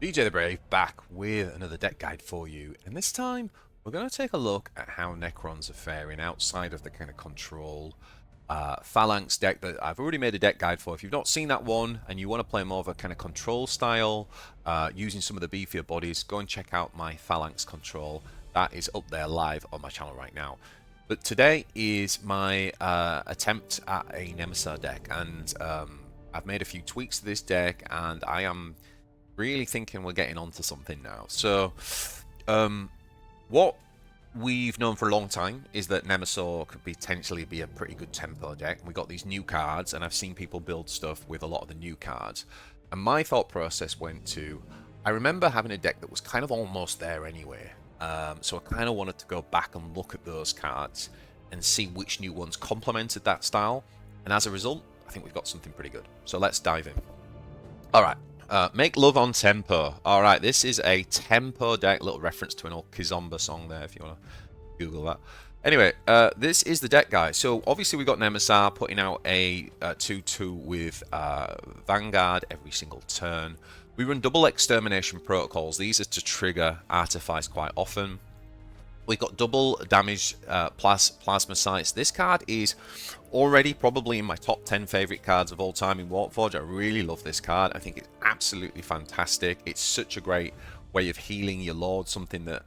bjthebrave back with another deck guide for you, and this time we're going to take a look at how Necrons are faring outside of the kind of control Phalanx deck that I've already made a deck guide for. If you've not seen that one and you want to play more of a kind of control style using some of the beefier bodies, go and check out my Phalanx control. That is up there live on my channel right now. But today is my attempt at a Nemesor deck, and I've made a few tweaks to this deck, and I am really thinking we're getting onto something now. So, what we've known for a long time is that Nemesor could potentially be a pretty good tempo deck. We got these new cards, and I've seen people build stuff with a lot of the new cards. And my thought process went to, I remember having a deck that was kind of almost there anyway. So I kind of wanted to go back and look at those cards and see which new ones complemented that style. And as a result, I think we've got something pretty good. So let's dive in. All right. Make love on tempo. All right, this is a tempo deck. Little reference to an old Kizomba song there, if you want to Google that. Anyway, this is the deck, guys. So obviously we got Nemesor putting out a 2/2 with Vanguard every single turn. We run double Extermination Protocols. These are to trigger Artifice quite often. We've got double Damaged Plasmacytes. This card is already probably in my top 10 favorite cards of all time in Warpforge. I really love this card. I think it's absolutely fantastic. It's such a great way of healing your Lord, something that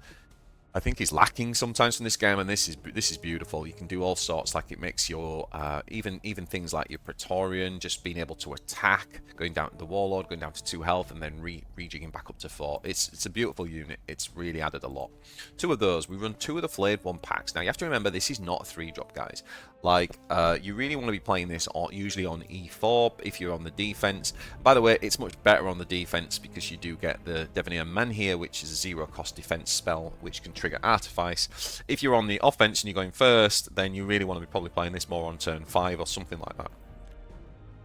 I think is lacking sometimes in this game, and this is beautiful. You can do all sorts, like it makes your even things like your Praetorian just being able to attack, going down to the Warlord, going down to 2 health, and then rejigging back up to 4. It's a beautiful unit. It's really added a lot. 2 of those. We run 2 of the Flayed 1 packs. Now you have to remember, this is not a 3-drop, guys. Like, you really want to be playing this usually on E4 if you're on the defense. By the way, it's much better on the defense because you do get the Devanir Menhir, which is a 0-cost defense spell which can trigger Artifice. If you're on the offense and you're going first, then you really want to be probably playing this more on turn 5 or something like that.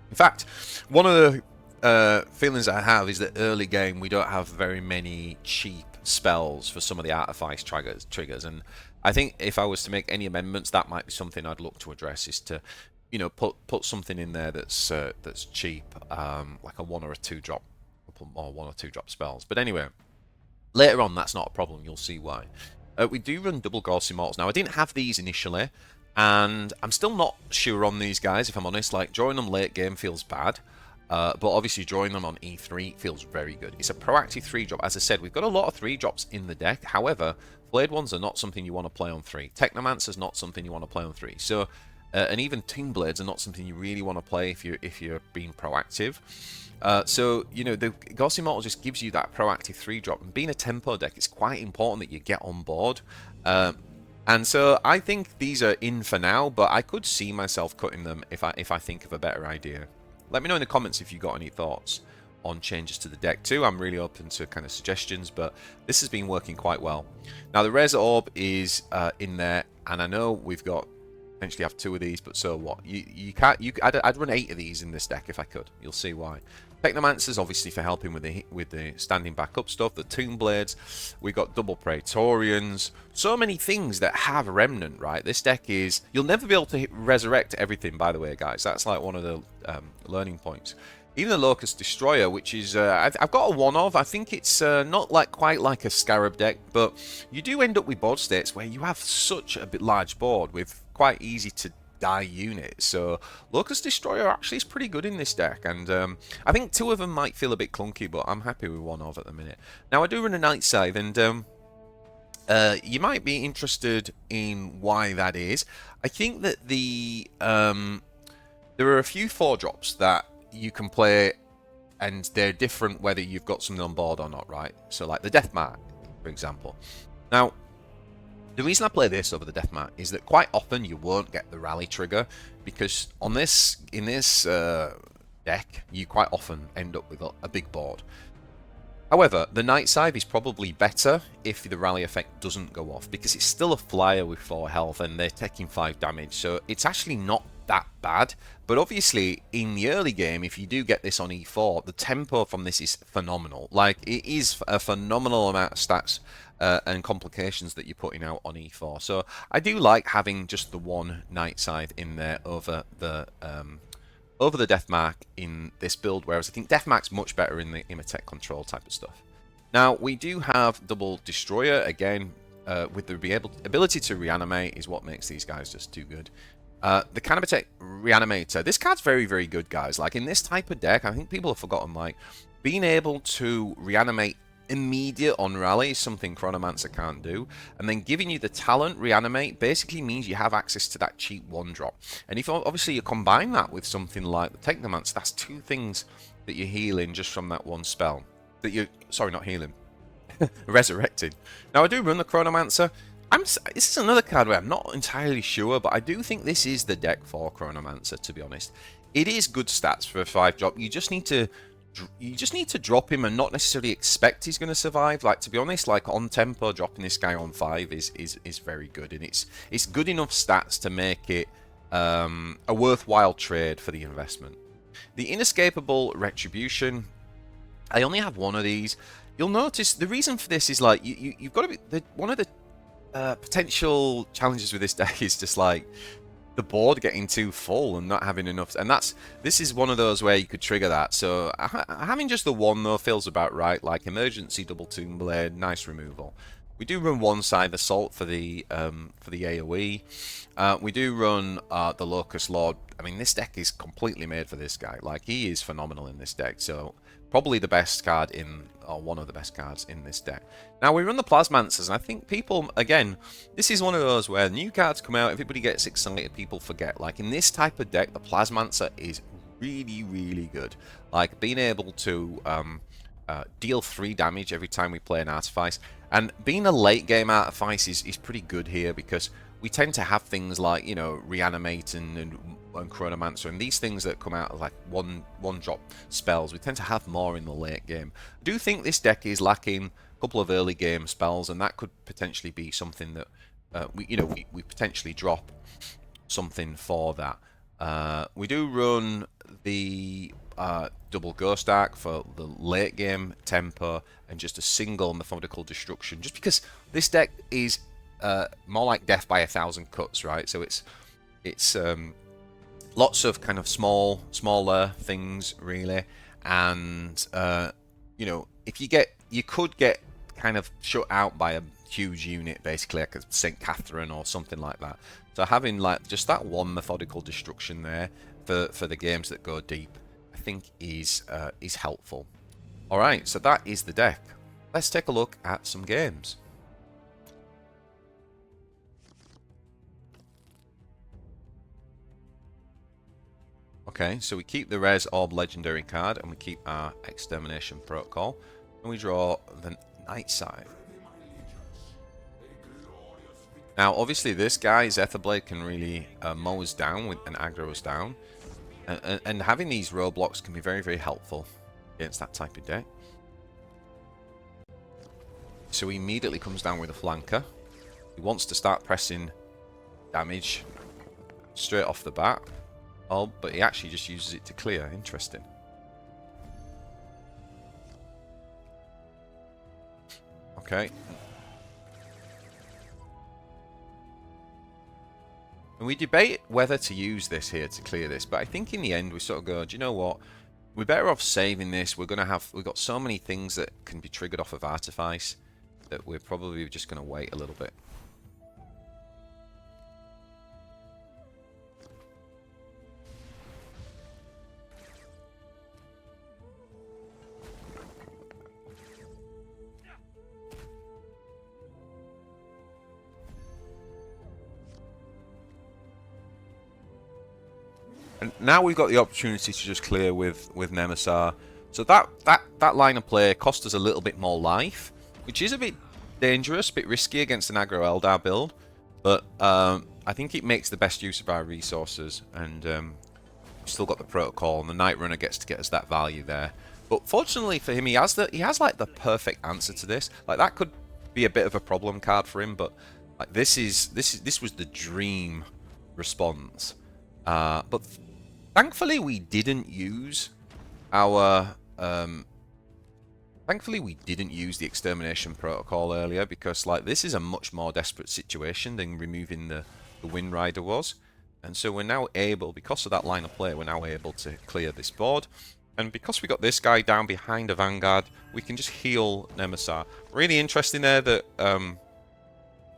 In fact, one of the feelings I have is that early game we don't have very many cheap spells for some of the Artifice triggers, and I think if I was to make any amendments, that might be something I'd look to address, is to, you know, put something in there that's cheap, like a 1 or a 2 drop, or 1 or 2 drop spells. But anyway, later on that's not a problem. You'll see why. We do run double Gauss Immortals. Now I didn't have these initially, and I'm still not sure on these guys, if I'm honest. Like, drawing them late game feels bad. But obviously drawing them on E3 feels very good. It's a proactive 3-drop. As I said, we've got a lot of 3-drops in the deck. However, Flayed ones are not something you want to play on 3. Technomancer is not something you want to play on 3. So, and even Tomb Blades are not something you really want to play if you're being proactive. So, you know, the Ghost Immortal just gives you that proactive 3-drop. And being a tempo deck, it's quite important that you get on board. And so I think these are in for now, but I could see myself cutting them if I think of a better idea. Let me know in the comments if you've got any thoughts on changes to the deck too. I'm really open to kind of suggestions, but this has been working quite well. Now the Resurrection Orb is in there, and I know we've got potentially have 2 of these, but so what? I'd run 8 of these in this deck if I could. You'll see why. Technomancers obviously for helping with the standing back up stuff. The Tomb Blades. We got double Praetorians. So many things that have Remnant, right? This deck is, you'll never be able to resurrect everything, by the way, guys. That's like one of the learning points. Even the Lokhust Destroyer, which is I've got a 1 of. I think it's not quite like a Scarab deck, but you do end up with board states where you have such a large board with quite easy to die units. So Lokhust Destroyer actually is pretty good in this deck, and I think 2 of them might feel a bit clunky, but I'm happy with 1 of at the minute. Now I do run a Night Scythe, and you might be interested in why that is. I think that there are a few 4-drops that you can play, and they're different whether you've got something on board or not, right? So like the Deathmark, for example. Now, the reason I play this over the Deathmark is that quite often you won't get the rally trigger, because in this deck you quite often end up with a big board. However, the Night Scythe is probably better if the rally effect doesn't go off, because it's still a flyer with 4 health and they're taking 5 damage, so it's actually not that bad. But obviously in the early game, if you do get this on E4, the tempo from this is phenomenal. Like, it is a phenomenal amount of stats and complications that you're putting out on E4. So I do like having just the 1 Night Scythe in there over the Deathmark in this build, whereas I think Deathmark's much better in the Imhotep control type of stuff. Now, we do have double Destroyer, again, with the ability to reanimate is what makes these guys just too good. The Canoptek Reanimator. This card's very, very good, guys. Like, in this type of deck, I think people have forgotten, like, being able to reanimate immediate on rally is something Chronomancer can't do. And then giving you the talent Reanimate basically means you have access to that cheap 1-drop. And if obviously you combine that with something like the Technomancer, that's 2 things that you're healing just from that one spell. That you, sorry, not healing, resurrecting. Now, I do run the Chronomancer. This is another card where I'm not entirely sure, but I do think this is the deck for Chronomancer, to be honest. It is good stats for a 5-drop. You just need to drop him and not necessarily expect he's going to survive. Like, to be honest, like on tempo, dropping this guy on 5 is very good, and it's good enough stats to make it a worthwhile trade for the investment. The Inescapable Retribution. I only have one of these. You'll notice the reason for this is like you've got to be one of the potential challenges with this deck is just like the board getting too full and not having enough. And this is one of those where you could trigger that. So having just the one though feels about right. Like emergency double Tomb Blade, nice removal. We do run one Scythe Assault for the AoE. We do run the Lokhust Lord. I mean, this deck is completely made for this guy. Like, he is phenomenal in this deck. So probably the best card in, or one of the best cards in this deck. Now, we run the Plasmancers, and I think people, again, this is one of those where new cards come out, everybody gets excited, people forget. Like, in this type of deck, the Plasmancer is really, really good. Like, being able to deal 3 damage every time we play an Artifice. And being a late game Artifice is pretty good here, because we tend to have things like, you know, Reanimate and Chronomancer, and these things that come out of like one drop spells, we tend to have more in the late game. I do think this deck is lacking a couple of early game spells, and that could potentially be something that we potentially drop something for that. We do run the double Ghost Ark for the late game tempo, and just a single Methodical Destruction, just because this deck is more like death by 1,000 cuts, right? So it's lots of kind of smaller things, really, and you know, if you could get kind of shut out by a huge unit, basically like a St. Catherine or something like that. So having like just that one Methodical Destruction there for the games that go deep, I think is helpful. All right, so that is the deck. Let's take a look at some games. Okay, so we keep the Res Orb Legendary card, and we keep our Extermination Protocol, and we draw the Night Scythe. Now, obviously, this guy, Zephyrblade, can really mow us down and aggro us down, and having these roadblocks can be very, very helpful against that type of deck. So he immediately comes down with a flanker. He wants to start pressing damage straight off the bat. Oh, but he actually just uses it to clear. Interesting. Okay. And we debate whether to use this here to clear this, but I think in the end we sort of go, do you know what? We're better off saving this. We've got so many things that can be triggered off of Artifice that we're probably just going to wait a little bit. And now we've got the opportunity to just clear with Nemesor. So that line of play cost us a little bit more life, which is a bit dangerous, a bit risky against an aggro Eldar build. But I think it makes the best use of our resources, and we've still got the protocol, and the Night Runner gets to get us that value there. But fortunately for him, he has like the perfect answer to this. Like, that could be a bit of a problem card for him, but like this was the dream response. But thankfully we didn't use our thankfully we didn't use the Extermination Protocol earlier, because like this is a much more desperate situation than removing the Wind Rider was. And so we're now able, because of that line of play, we're now able to clear this board. And because we got this guy down behind a Vanguard, we can just heal Nemesor. Really interesting there that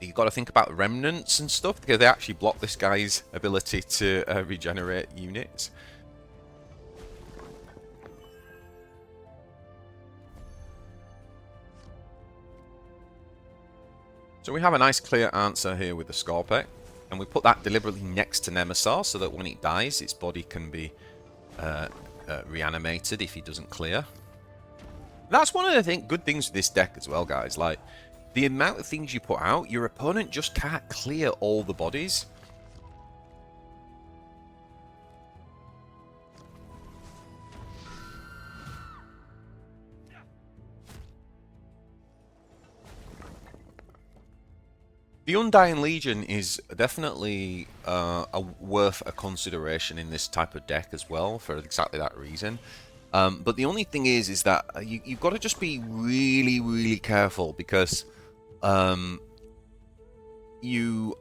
you've got to think about remnants and stuff, because they actually block this guy's ability to regenerate units. So we have a nice clear answer here with the Skorpekh, and we put that deliberately next to Nemesor so that when it dies, its body can be reanimated if he doesn't clear. That's one of the good things with this deck as well, guys. Like, the amount of things you put out, your opponent just can't clear all the bodies. The Undying Legion is definitely worth a consideration in this type of deck as well, for exactly that reason. But the only thing is that you've got to just be really, really careful, because you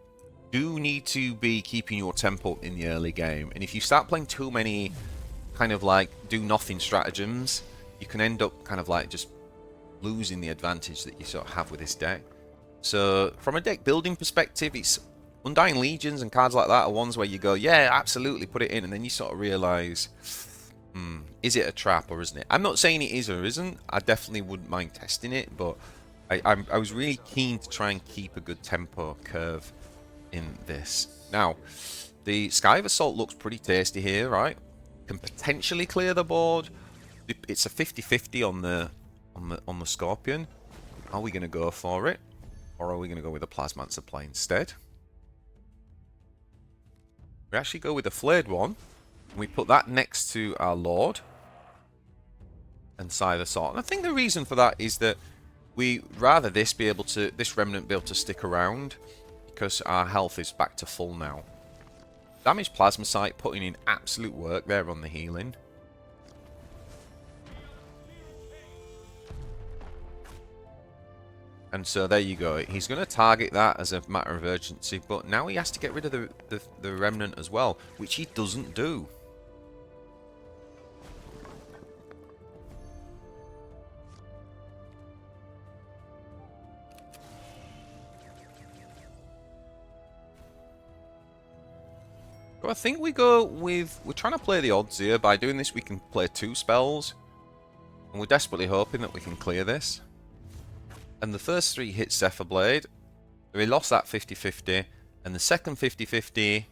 do need to be keeping your tempo in the early game. And if you start playing too many kind of like do-nothing stratagems, you can end up kind of like just losing the advantage that you sort of have with this deck. So from a deck building perspective, it's Undying Legions and cards like that are ones where you go, yeah, absolutely, put it in, and then you sort of realise, is it a trap or isn't it? I'm not saying it is or isn't. I definitely wouldn't mind testing it, but I was really keen to try and keep a good tempo curve in this. Now, the Scythe Assault looks pretty tasty here, right? Can potentially clear the board. It's a 50-50 on the Scorpion. Are we going to go for it? Or are we going to go with a Plasmancer play instead? We actually go with the Flayed one. And we put that next to our Lord. And Scythe Assault. And I think the reason for that is that we rather this remnant be able to stick around, because our health is back to full now. Damaged Plasmacyte putting in absolute work there on the healing. And so there you go. He's going to target that as a matter of urgency, but now he has to get rid of the remnant as well, which he doesn't do. So I think we go with... We're trying to play the odds here. By doing this, we can play 2 spells. And we're desperately hoping that we can clear this. And the first 3 hit Zephyrblade. We lost that 50-50. And the second 50-50,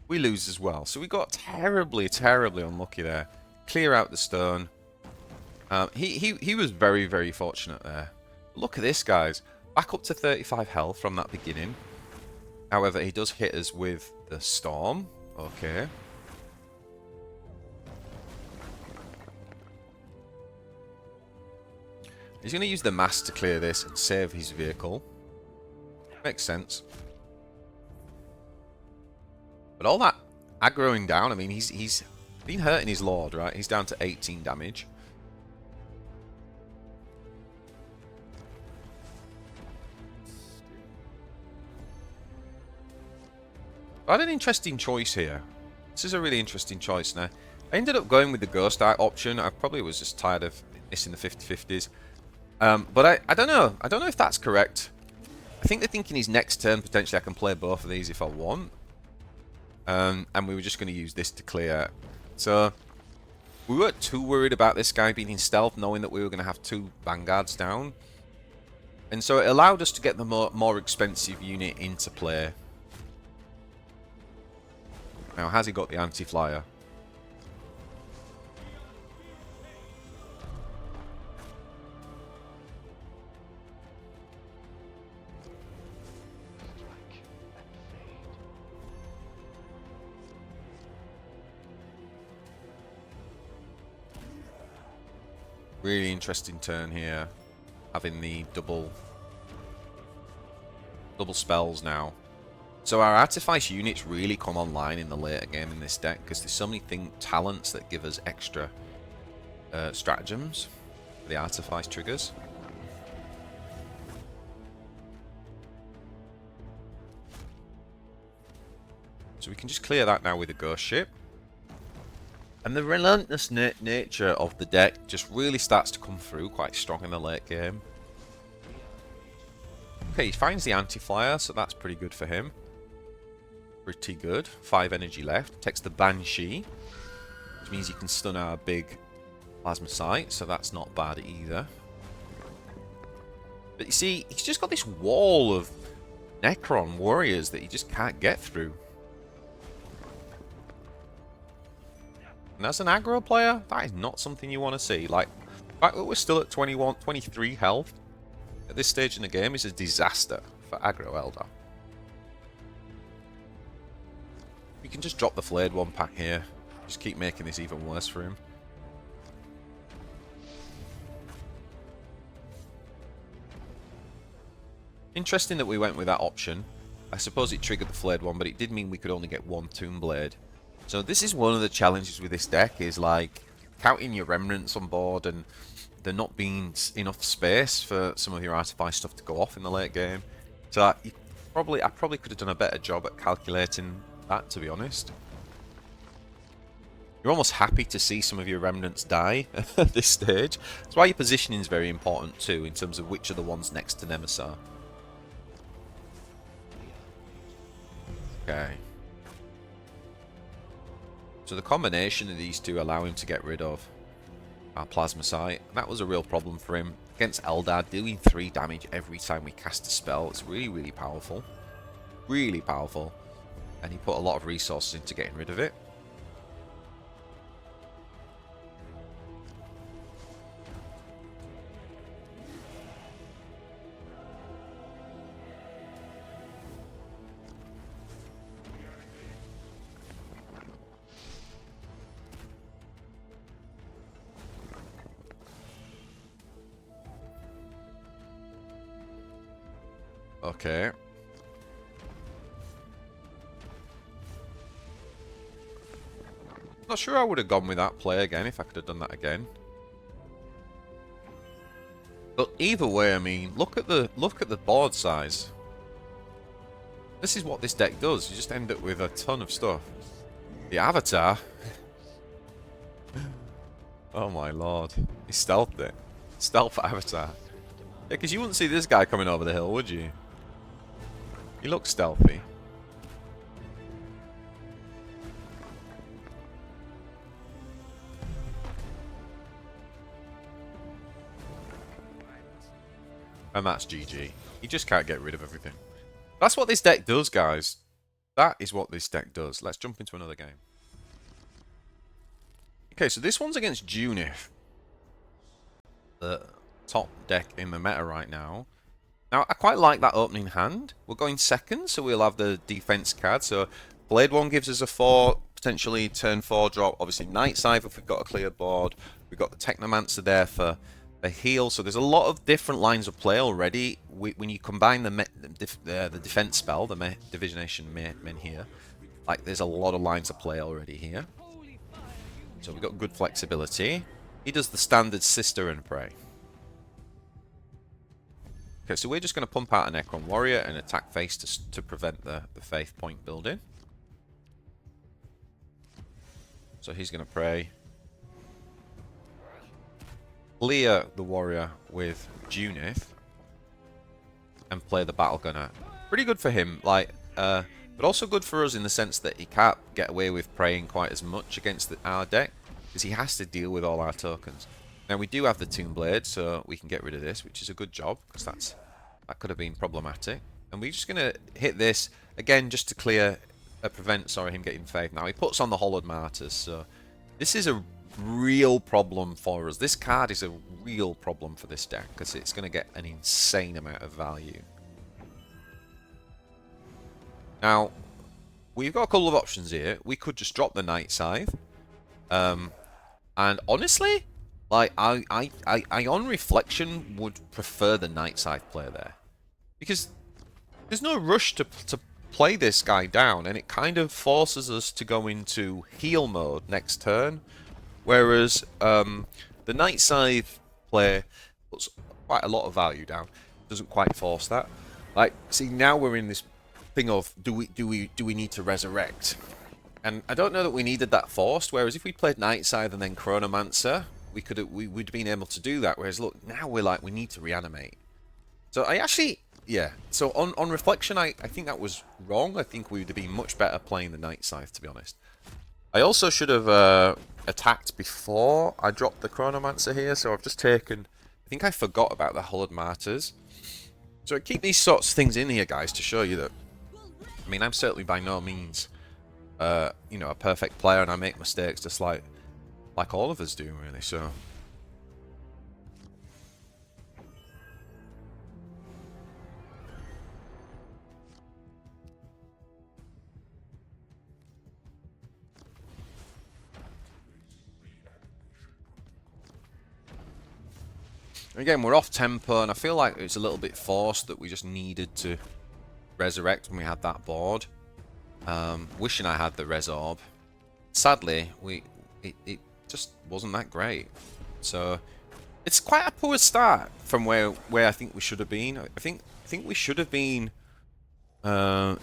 we lose as well. So we got terribly, terribly unlucky there. Clear out the stone. He was very, very fortunate there. Look at this, guys. Back up to 35 health from that beginning. However, he does hit us with the Storm. Okay. He's going to use the Mass to clear this and save his vehicle. Makes sense. But all that aggroing down, I mean, he's been hurting his Lord, right? He's down to 18 damage. I had an interesting choice here. This is a really interesting choice now. I ended up going with the Ghost Ark option. I probably was just tired of missing the 50-50s. But I don't know. I don't know if that's correct. I think they're thinking his next turn, potentially I can play both of these if I want. And we were just going to use this to clear. So we weren't too worried about this guy being in stealth, knowing that we were going to have 2 Vanguards down. And so it allowed us to get the more expensive unit into play. Now, has he got the anti-flyer? Really interesting turn here, having the double spells now. So our Artifice units really come online in the later game in this deck, because there's so many talents that give us extra stratagems for the Artifice triggers. So we can just clear that now with a Ghost Ship. And the relentless nature of the deck just really starts to come through quite strong in the late game. Okay, he finds the anti-flyer, so that's pretty good for him. Pretty good. 5 energy left. Takes the Banshee, which means he can stun our big Plasmacyte, so that's not bad either. But you see, he's just got this wall of Necron warriors that he just can't get through. And as an aggro player, that is not something you want to see. Like, the fact that we're still at 21, 23 health at this stage in the game is a disaster for aggro Eldar. We can just drop the Flayed one pack here. Just keep making this even worse for him. Interesting that we went with that option. I suppose it triggered the Flayed one, but it did mean we could only get one Tomb Blade. So this is one of the challenges with this deck, is like counting your remnants on board and there not being enough space for some of your artifice stuff to go off in the late game. So I probably could have done a better job at calculating that, to be honest. You're almost happy to see some of your remnants die at this stage. That's why your positioning is very important too, in terms of which are the ones next to Nemesor. Okay. So the combination of these two allow him to get rid of our Plasmacyte. That was a real problem for him. Against Eldar, doing 3 damage every time we cast a spell. It's really, really powerful. Really powerful. And he put a lot of resources into getting rid of it. Okay. Not sure I would have gone with that play again if I could have done that again. But either way, I mean, look at the board size. This is what this deck does. You just end up with a ton of stuff. The Avatar. Oh my lord. He stealthed it. Stealth Avatar. Yeah, because you wouldn't see this guy coming over the hill, would you? He looks stealthy. And that's GG. He just can't get rid of everything. That's what this deck does, guys. That is what this deck does. Let's jump into another game. Okay, so this one's against Junith. The top deck in the meta right now. Now, I quite like that opening hand. We're going second, so we'll have the defense card. So, Blade 1 gives us a 4, potentially turn 4 drop. Obviously, Night Scythe if we've got a clear board. We've got the Technomancer there for the heal. So, there's a lot of different lines of play already. When you combine the defense spell, the Divination Men here, like, there's a lot of lines of play already here. So, we've got good flexibility. He does the standard Sister and Prey. Okay, so we're just going to pump out a Necron Warrior and attack face to prevent the Faith point building. So he's going to pray. Clear the Warrior with Junith. And play the Battle Gunner. Pretty good for him, like, but also good for us in the sense that he can't get away with praying quite as much against our deck. Because he has to deal with all our tokens. Now we do have the Tomb Blade, so we can get rid of this, which is a good job, because that could have been problematic. And we're just going to hit this, again, just to prevent him getting Faith. Now he puts on the Hollowed Martyrs, so this is a real problem for us. This card is a real problem for this deck, because it's going to get an insane amount of value. Now, we've got a couple of options here. We could just drop the Night Scythe. And honestly, like, I on reflection would prefer the Night Scythe play there. Because there's no rush to play this guy down, and it kind of forces us to go into heal mode next turn. Whereas the Night Scythe play puts quite a lot of value down. Doesn't quite force that. Like, see, now we're in this thing of do we need to resurrect? And I don't know that we needed that forced, whereas if we played Night Scythe and then Chronomancer, we would have been able to do that. Whereas look, now we're like, we need to reanimate. So I actually, yeah. So on reflection, I think that was wrong. I think we would have been much better playing the Night Scythe, to be honest. I also should have attacked before I dropped the Chronomancer here, so I've just taken... I think I forgot about the Horde Martyrs. So I keep these sorts of things in here, guys, to show you that... I mean, I'm certainly by no means, you know, a perfect player, and I make mistakes just like all of us do, really, so... Again, we're off tempo, and I feel like it's a little bit forced that we just needed to resurrect when we had that board. Wishing I had the Res Orb. Sadly, it just wasn't that great. So it's quite a poor start from where I think we should have been. I think we should have been in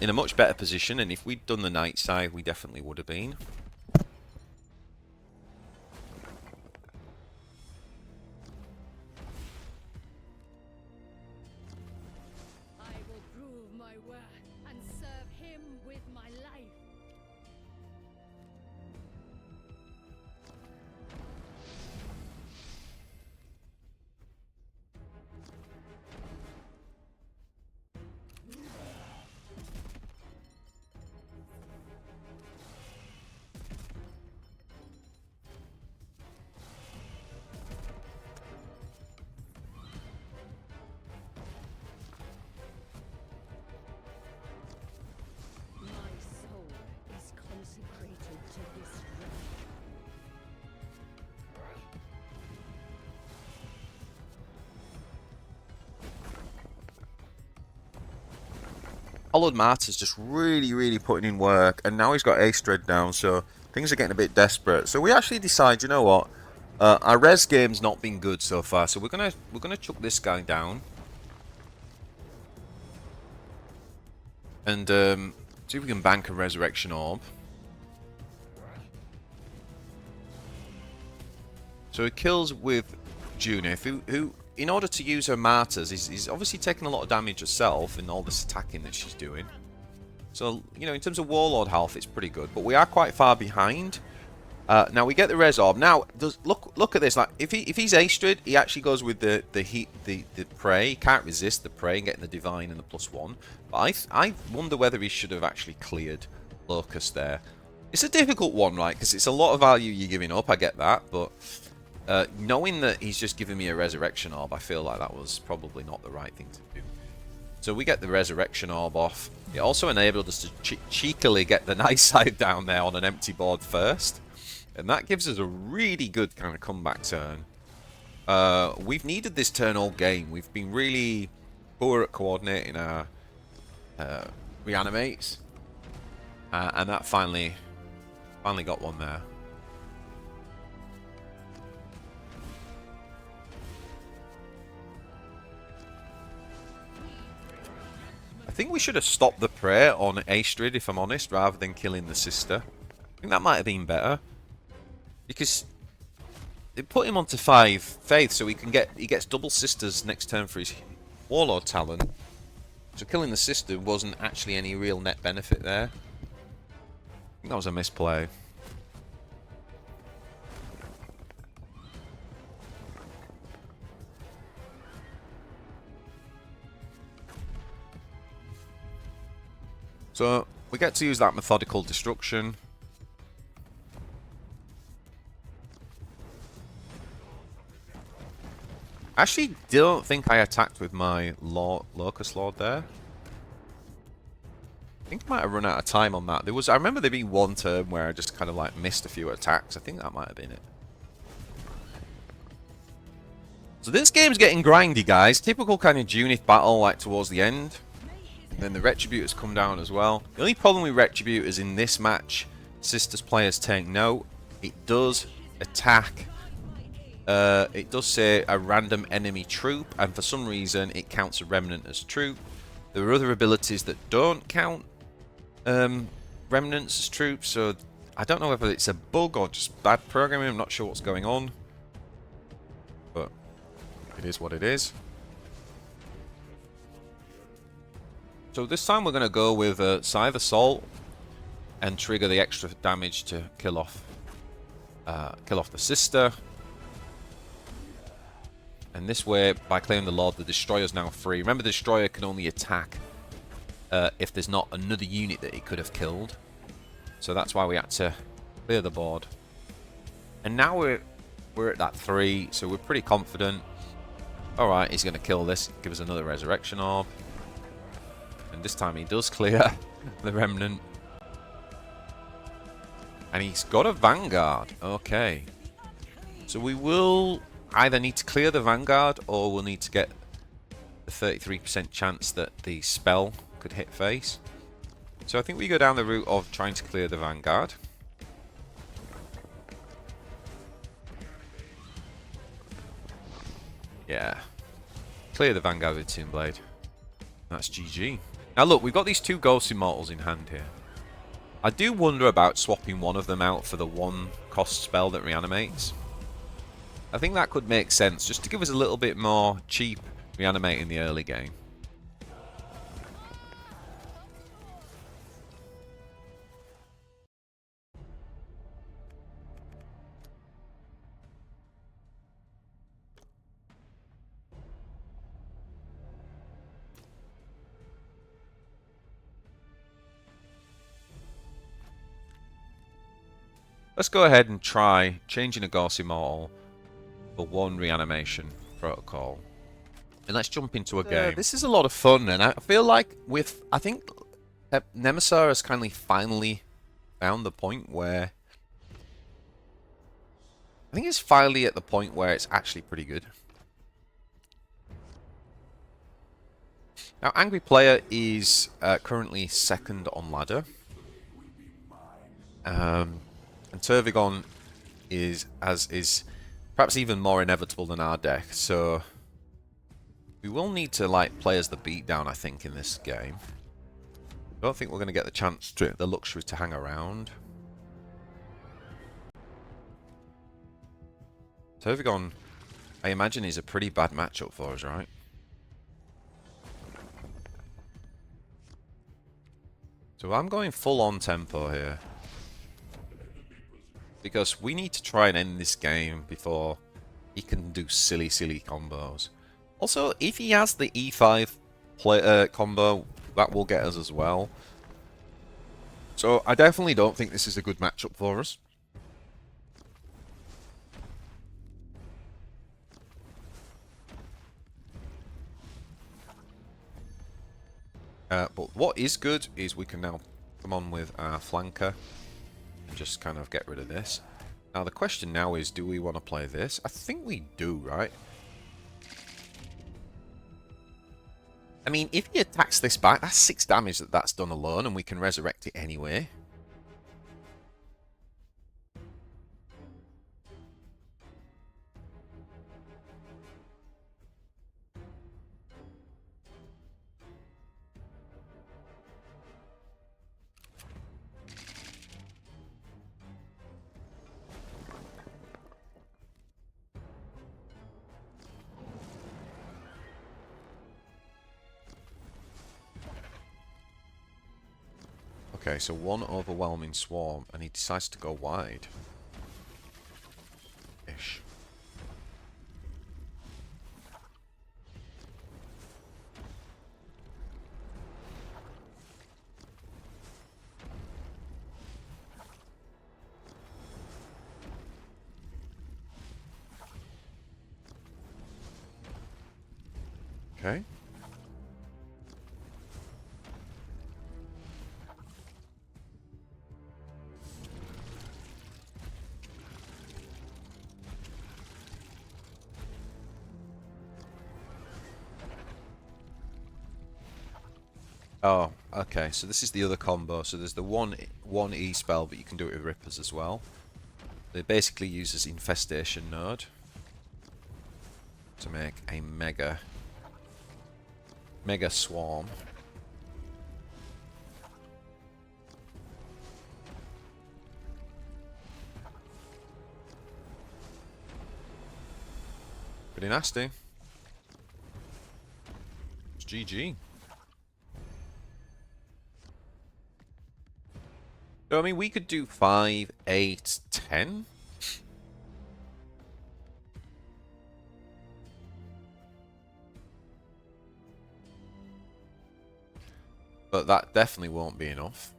a much better position, and if we'd done the Night Scythe, we definitely would have been. Warlord Martyr's just really putting in work, and now he's got Ace Dread down, so things are getting a bit desperate. So we actually decide, you know what, our res game's not been good so far, so we're gonna chuck this guy down, and see if we can bank a Resurrection Orb. So he kills with Junith, who in order to use her Martyrs, is obviously taking a lot of damage herself in all this attacking that she's doing. So, you know, in terms of Warlord health, it's pretty good. But we are quite far behind. Now, we get the Res Orb. Now, look at this. Like, if he's Astrid, he actually goes with the Prey. He can't resist the Prey and getting the Divine and the +1. But I wonder whether he should have actually cleared Lokhust there. It's a difficult one, right? Because it's a lot of value you're giving up. I get that, but... knowing that he's just given me a Resurrection Orb, I feel like that was probably not the right thing to do. So we get the Resurrection Orb off. It also enabled us to cheekily get the Night Scythe down there on an empty board first. And that gives us a really good kind of comeback turn. We've needed this turn all game. We've been really poor at coordinating our reanimates. And that finally got one there. I think we should have stopped the prey on Astrid, if I'm honest, rather than killing the sister. I think that might have been better. Because it put him onto 5 faith, so he gets double sisters next turn for his Warlord talent. So killing the sister wasn't actually any real net benefit there. I think that was a misplay. So, we get to use that Methodical Destruction. I actually don't think I attacked with my Lokhust Lord there. I think I might have run out of time on that. I remember there being one turn where I just kind of like missed a few attacks. I think that might have been it. So this game's getting grindy, guys. Typical kind of Junith battle like towards the end. Then the Retributors come down as well. The only problem with Retributors in this match, Sisters players take note, it does attack. It does say a random enemy troop, and for some reason it counts a remnant as troop. There are other abilities that don't count remnants as troops, so I don't know whether it's a bug or just bad programming. I'm not sure what's going on. But it is what it is. So this time we're going to go with Scythe Assault and trigger the extra damage to kill off the sister. And this way, by clearing the Lord, the Destroyer's now free. Remember, the Destroyer can only attack if there's not another unit that it could have killed. So that's why we had to clear the board. And now we're at that 3, so we're pretty confident. Alright, he's going to kill this, give us another Resurrection Orb. And this time he does clear the Remnant. And he's got a Vanguard. Okay. So we will either need to clear the Vanguard, or we'll need to get the 33% chance that the spell could hit face. So I think we go down the route of trying to clear the Vanguard. Yeah. Clear the Vanguard with Toonblade. That's GG. Now look, we've got these 2 Ghost Immortals in hand here. I do wonder about swapping one of them out for the 1 cost spell that reanimates. I think that could make sense, just to give us a little bit more cheap reanimate in the early game. Let's go ahead and try changing a Gauss Immortal for 1 Reanimation Protocol. And let's jump into a game. This is a lot of fun, and I feel like I think Nemesor has kind of finally found the point where... I think it's finally at the point where it's actually pretty good. Now, Angry Player is currently 2nd on ladder. And Tervigon is perhaps even more inevitable than our deck, so we will need to play as the beatdown, I think, in this game. I don't think we're going to get the luxury to hang around. Tervigon, I imagine, is a pretty bad matchup for us, right? So I'm going full on tempo here, because we need to try and end this game before he can do silly combos. Also, if he has the E5 combo, that will get us as well. So I definitely don't think this is a good matchup for us. But what is good is we can now come on with our flanker and just kind of get rid of this. Now the question now is, do we want to play this? I think we do, right? I mean, if he attacks this back, that's 6 damage that's done alone, and we can resurrect it anyway. Okay, so 1 overwhelming swarm, and he decides to go wide. Ish. Okay. Oh, okay, so this is the other combo. So there's the one E spell, but you can do it with Rippers as well. It basically uses Infestation Node to make a mega swarm. Pretty nasty. It's GG. So, I mean, we could do 5, 8, 10. But that definitely won't be enough.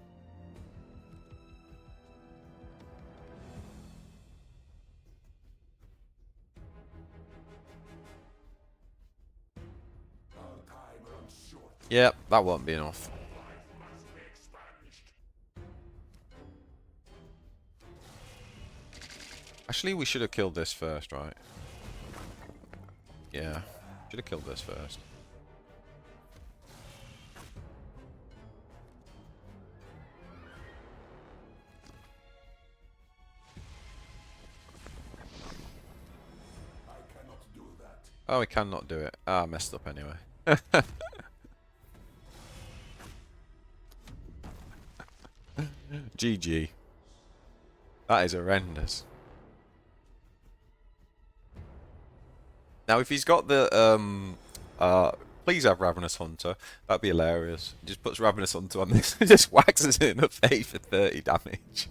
Yep, that won't be enough. Actually, we should have killed this first, right? Yeah, should have killed this first. Oh, we cannot do it. Ah, I messed up anyway. GG. That is horrendous. Now, if he's got the please have Ravenous Hunter. That'd be hilarious. He just puts Ravenous Hunter on this and just waxes it in the face for 30 damage.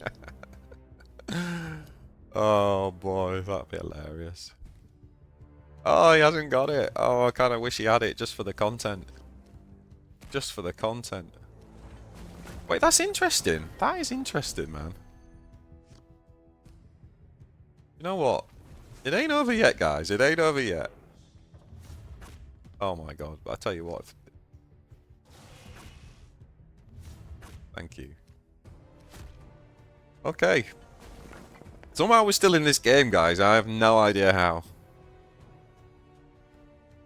Oh boy, that'd be hilarious. Oh, he hasn't got it. Oh, I kind of wish he had it just for the content. Just for the content. Wait, that's interesting. That is interesting, man. You know what? It ain't over yet, guys. It ain't over yet. Oh my god. I tell you what. Thank you. Okay. Somehow we're still in this game, guys. I have no idea how.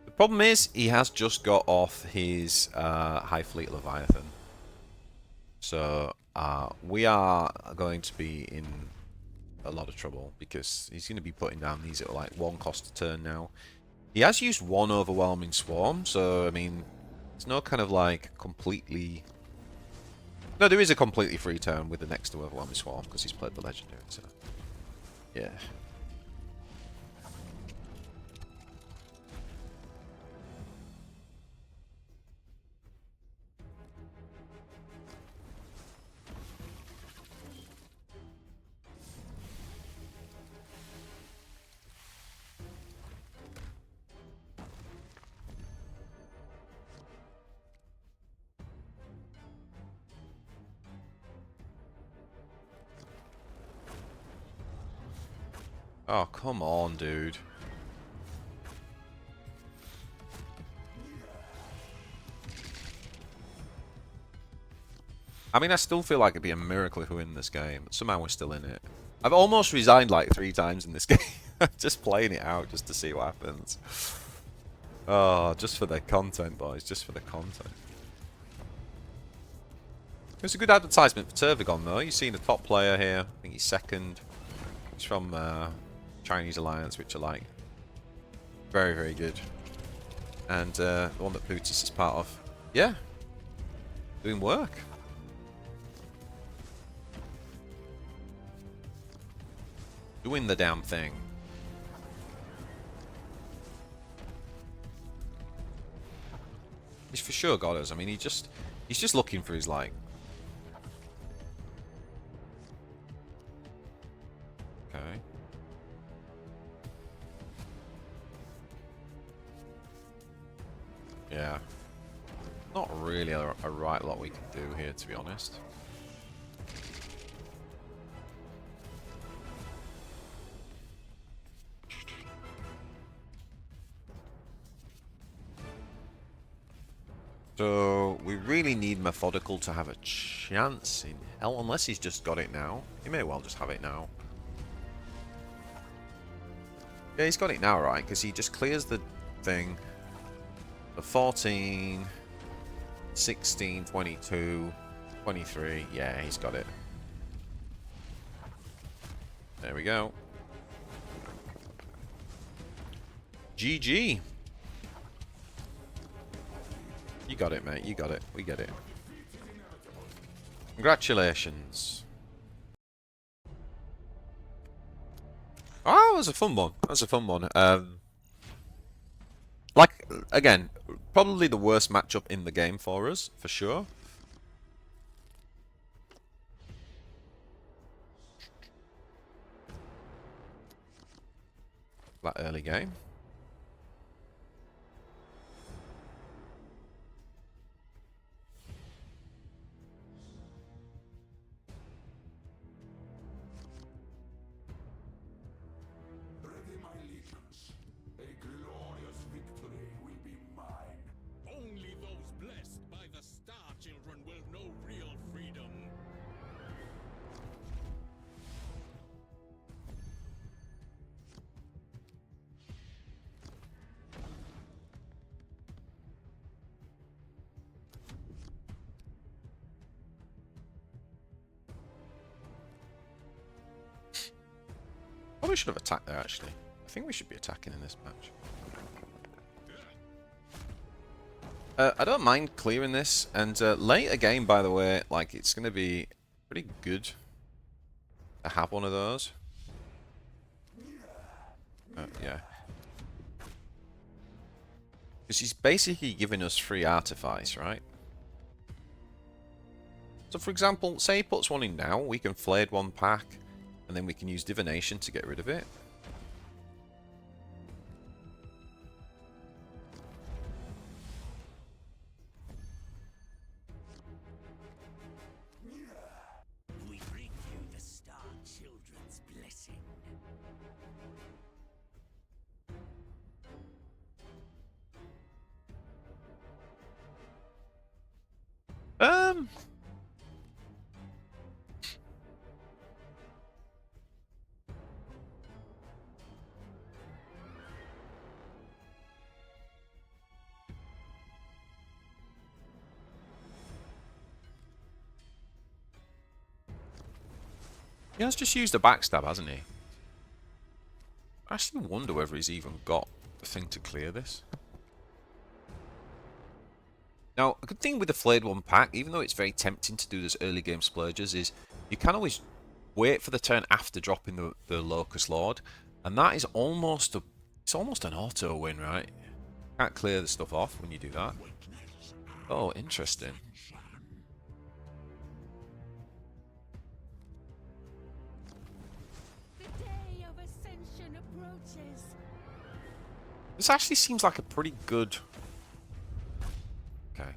The problem is, he has just got off his High Fleet Leviathan. So, we are going to be in a lot of trouble, because he's going to be putting down these at like 1 cost a turn now. He has used 1 Overwhelming Swarm, so, I mean, it's not kind of like completely... No, there is a completely free turn with the next to Overwhelming Swarm, because he's played the Legendary, so... Yeah. Oh, come on, dude. I mean, I still feel like it'd be a miracle if we win this game, but somehow we're still in it. I've almost resigned like 3 times in this game. Just playing it out just to see what happens. Oh, just for the content, boys. Just for the content. It's a good advertisement for Tervigon, though. You've seen a top player here. I think he's second. He's from Chinese Alliance, which are like very, very good. And the one that Bootis is part of. Yeah. Doing work. Doing the damn thing. He's for sure got us. I mean, he's just looking for his like. Okay. Yeah. Not really a right lot we can do here, to be honest. So, we really need Methodical to have a chance in hell, unless he's just got it now. He may well just have it now. Yeah, he's got it now, right? Because he just clears the thing. The 14, 16, 22, 23. Yeah, he's got it. There we go. GG. You got it, mate. You got it. We get it. Congratulations. Oh, that was a fun one. That was a fun one. again, probably the worst matchup in the game for us, for sure. That early game. Probably should have attacked there, actually. I think we should be attacking in this match. I don't mind clearing this, and later game, by the way, like, it's going to be pretty good to have one of those. Yeah. Because he's basically giving us free artifice, right? So, for example, say he puts one in now, we can Flayed one pack, and then we can use Divination to get rid of it. We bring you the Star Children's blessing. He has just used a backstab, hasn't he? I actually wonder whether he's even got the thing to clear this. Now, a good thing with the Flayed one pack, even though it's very tempting to do those early game splurges, is you can always wait for the turn after dropping the Lokhust Lord, and that is almost an auto win, right? Can't clear the stuff off when you do that. Oh, interesting. This actually seems like a pretty good... Okay. I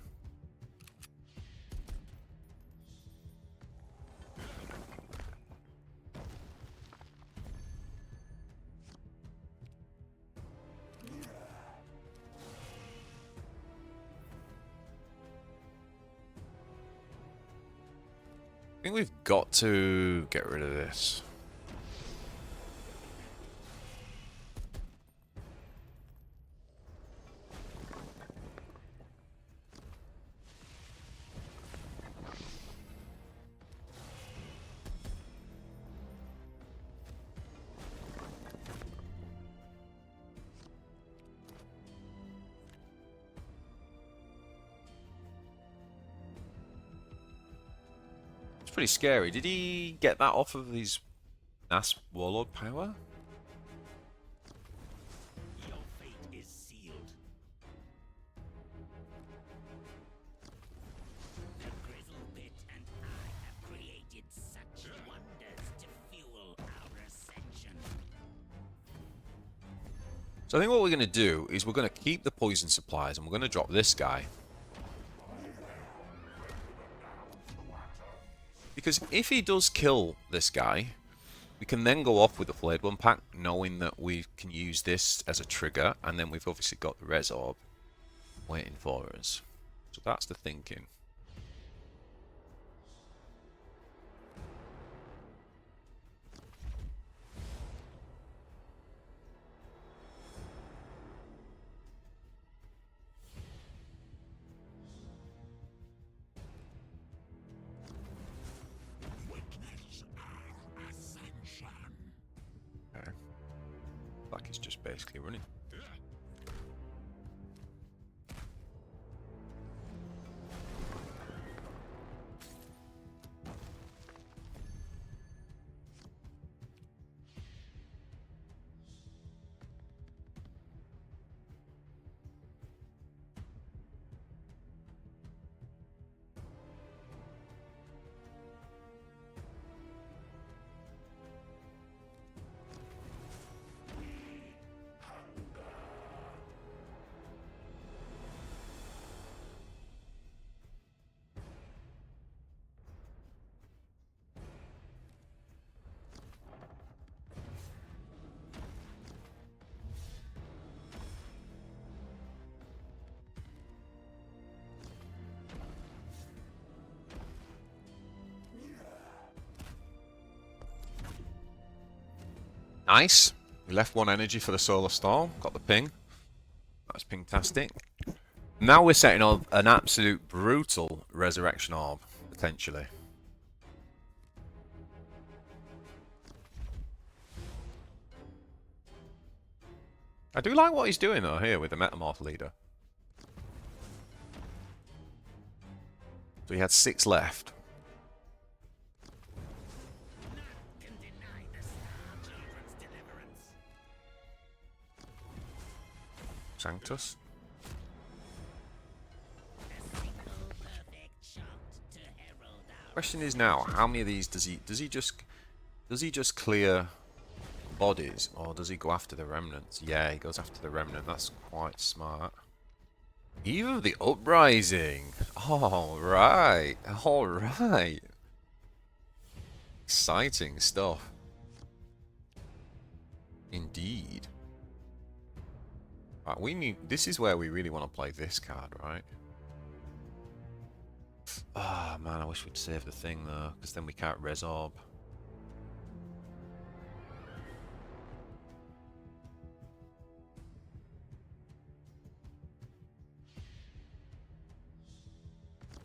think we've got to get rid of this. Pretty scary. Did he get that off of his Nass Warlord power? Your fate is sealed. The Grizzle Pit and I have created such wonders to fuel our ascension. So I think what we're going to do is we're going to keep the poison supplies and we're going to drop this guy. Because if he does kill this guy, we can then go off with the Flayed one pack, knowing that we can use this as a trigger, and then we've obviously got the Res Orb waiting for us. So that's the thinking. Like it's just basically running. Nice. We left one energy for the Solar Storm. Got the ping. That's ping-tastic. Now we're setting up an absolute brutal Resurrection Orb, potentially. I do like what he's doing though here with the Metamorph leader. So he had 6 left. Sanctus. Question is now, how many of these does he just clear bodies, or does he go after the remnants? Yeah, he goes after the remnant. That's quite smart. Even the uprising. All right. Exciting stuff. Indeed. Right, we need. This is where we really want to play this card, right? Ah, man, I wish we'd save the thing though, because then we can't resorb.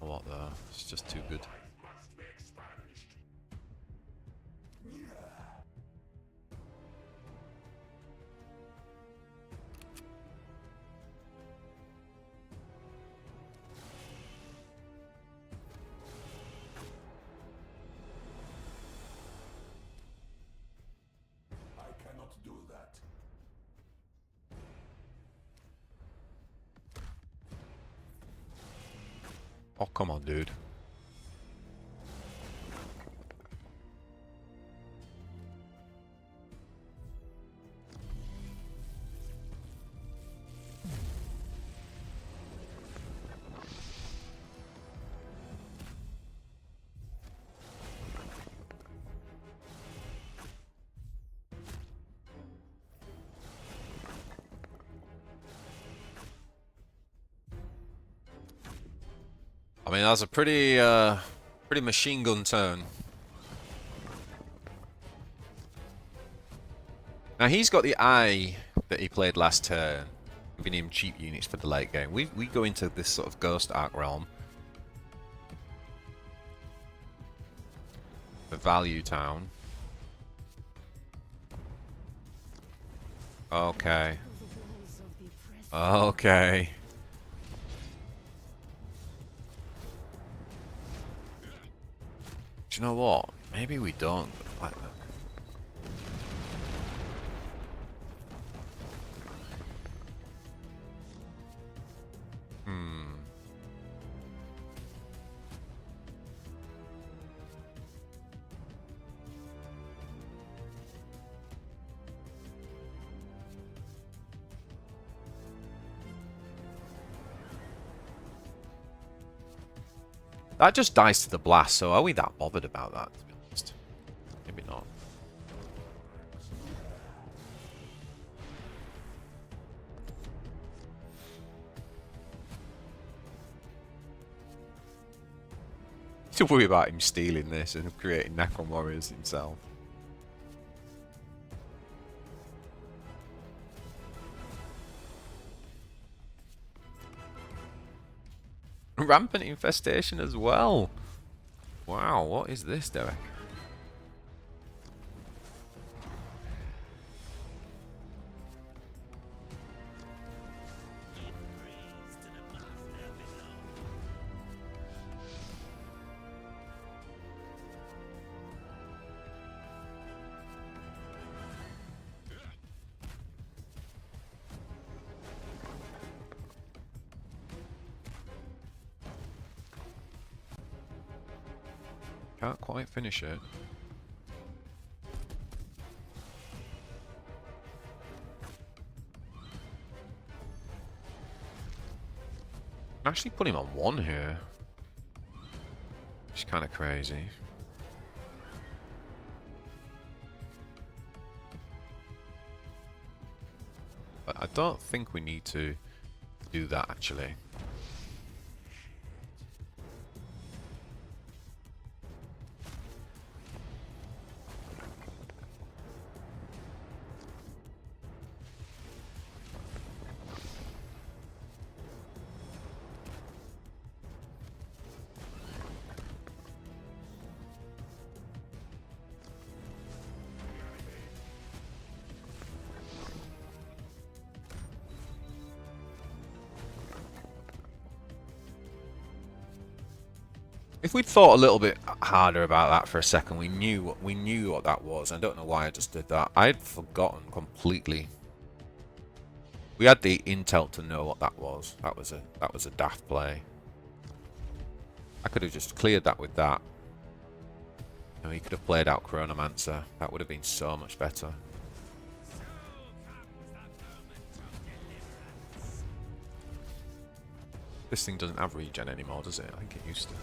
A lot though. It's just too good. Oh, come on, dude. I mean, that's a pretty machine gun turn. Now he's got the eye that he played last turn, giving him cheap units for the late game. We go into this sort of Ghost Ark realm, the value town. Okay. Okay. Do you know what? Maybe we don't like that. That just dies to the blast, so are we that bothered about that, to be honest? Maybe not. To worry about him stealing this and creating Necron Warriors himself. Rampant infestation as well. Wow, what is this, Derek? Can't quite finish it. Actually put him on 1 here. Which is kind of crazy. But I don't think we need to do that actually. If we'd thought a little bit harder about that for a second, we knew what that was. I don't know why I just did that. I'd forgotten completely. We had the intel to know what that was. That was a daft play. I could have just cleared that with that. You know, he could have played out Chronomancer. That would have been so much better. This thing doesn't have regen anymore, does it? I think it used to.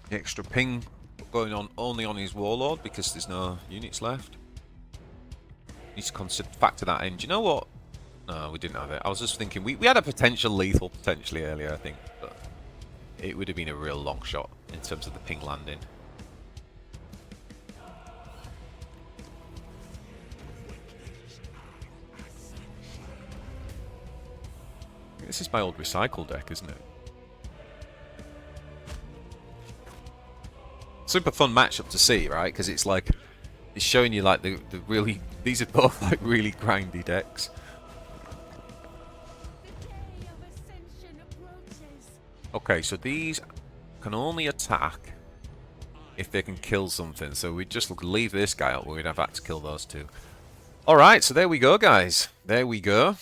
The extra ping going on only on his Warlord because there's no units left. Needs to factor that in. Do you know what? No, we didn't have it. I was just thinking we had a potential lethal potentially earlier, I think, but it would have been a real long shot in terms of the ping landing. This is my old recycle deck, isn't it? Super fun matchup to see, right? Because it's like it's showing you like the really, these are both like really grindy decks. Okay, so these can only attack if they can kill something. So we'd just leave this guy up, we'd have had to kill those two. Alright, so there we go, guys. There we go.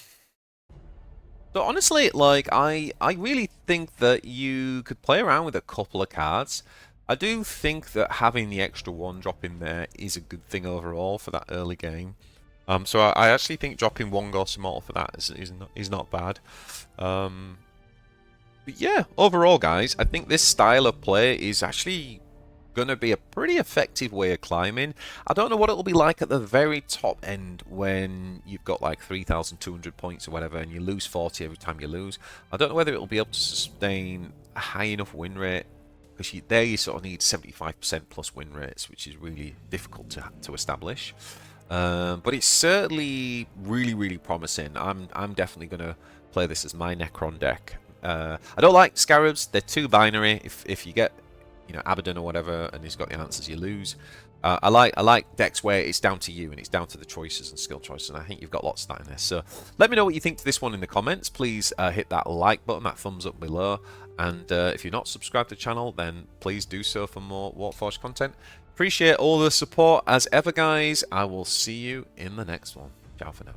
So honestly, like, I really think that you could play around with a couple of cards. I do think that having the extra one drop in there is a good thing overall for that early game. So I actually think dropping one Gauss Immortal for that is not bad. But yeah, overall, guys, I think this style of play is actually going to be a pretty effective way of climbing. I don't know what it'll be like at the very top end when you've got like 3,200 points or whatever and you lose 40 every time you lose. I don't know whether it'll be able to sustain a high enough win rate, because there you sort of need 75% plus win rates, which is really difficult to establish. But it's certainly really, really promising. I'm definitely going to play this as my Necron deck. I don't like Scarabs. They're too binary. If you get, you know, Abaddon or whatever, and he's got the answers, you lose. I like decks where it's down to you and it's down to the choices and skill choices, and I think you've got lots of that in this. So let me know what you think to this one in the comments. Please hit that like button, that thumbs up below, and if you're not subscribed to the channel, then please do so for more Warpforge content. Appreciate all the support as ever, guys. I will see you in the next one. Ciao for now.